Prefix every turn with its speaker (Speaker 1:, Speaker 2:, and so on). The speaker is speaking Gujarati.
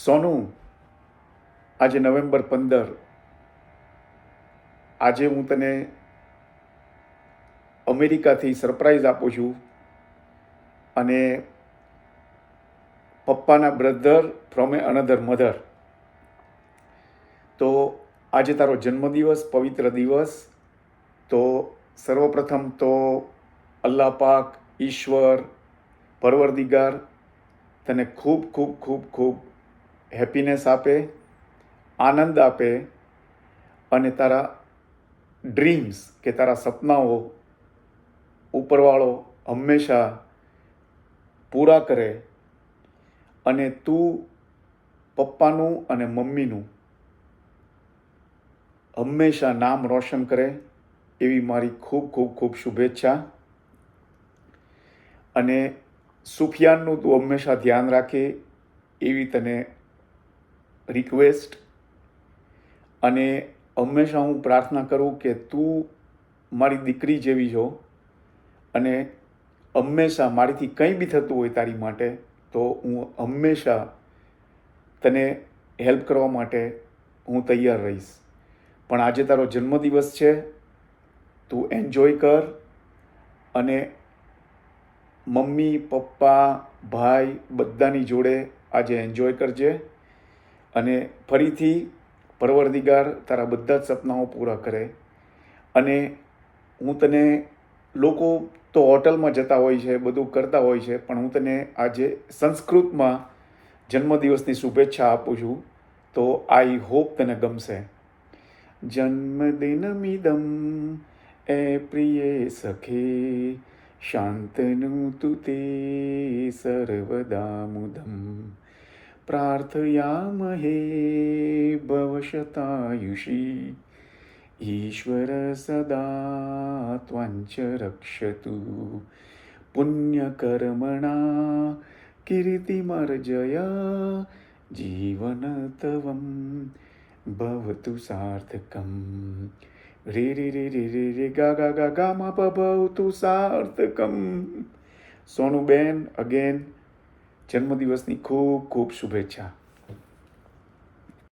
Speaker 1: સોનું, આજે નવેમ્બર 15, આજે હું તને અમેરિકાથી સરપ્રાઈઝ આપું છું અને પપ્પાના brother from a another mother. તો આજે તારો જન્મદિવસ, પવિત્ર દિવસ. તો સર્વપ્રથમ તો અલ્લાહ પાક, ઈશ્વર, પરવરદિગાર તને ખૂબ ખૂબ ખૂબ ખૂબ હેપીનેસ આપે, આનંદ આપે અને તારા ડ્રીમ્સ કે તારા સપનાઓ ઉપરવાળો હંમેશા પૂરા કરે અને તું પપ્પાનું અને મમ્મીનું હંમેશા નામ રોશન કરે એવી મારી ખૂબ ખૂબ ખૂબ શુભેચ્છા. અને સુફિયાનનું તું હંમેશા ધ્યાન રાખે એવી તને રિક્વેસ્ટ. અને હંમેશા હું પ્રાર્થના કરું કે તું મારી દીકરી જેવી છો અને હંમેશા મારીથી કંઈ બી થતું હોય તારી માટે તો હું હંમેશા તને હેલ્પ કરવા માટે હું તૈયાર રહીશ. પણ આજે તારો જન્મદિવસ છે, તું એન્જોય કર અને મમ્મી, પપ્પા, ભાઈ બધાની જોડે આજે એન્જોય કરજે. અને ફરીથી પરવરદિગાર તારા બધા જ સપનાઓ પૂરા કરે. અને હું તને, લોકો તો હોટલમાં જતા હોય છે, બધું કરતા હોય છે, પણ હું તને આજે સંસ્કૃતમાં જન્મદિવસની શુભેચ્છા આપું છું. તો આઈ હોપ તને ગમશે. જન્મદિનમિદં એ પ્રિય સખે શાંતનું તુતે સર્વદા મુદમ પ્રાર્થયામહે ભવશતાયુષી ઈશ્વર સદા ત્વંચ રક્ષતુ પુણ્યકર્મણા કીર્તિમર્જય જીવન તવમ ભવતુ સાર્થકમ. રે રે રે રે રે રે ગા ગા ગા ગા મા પ ભવતુ સાર્થકમ. સોનુબેન, અગેન જન્મદિવસની ખૂબ ખૂબ શુભેચ્છા.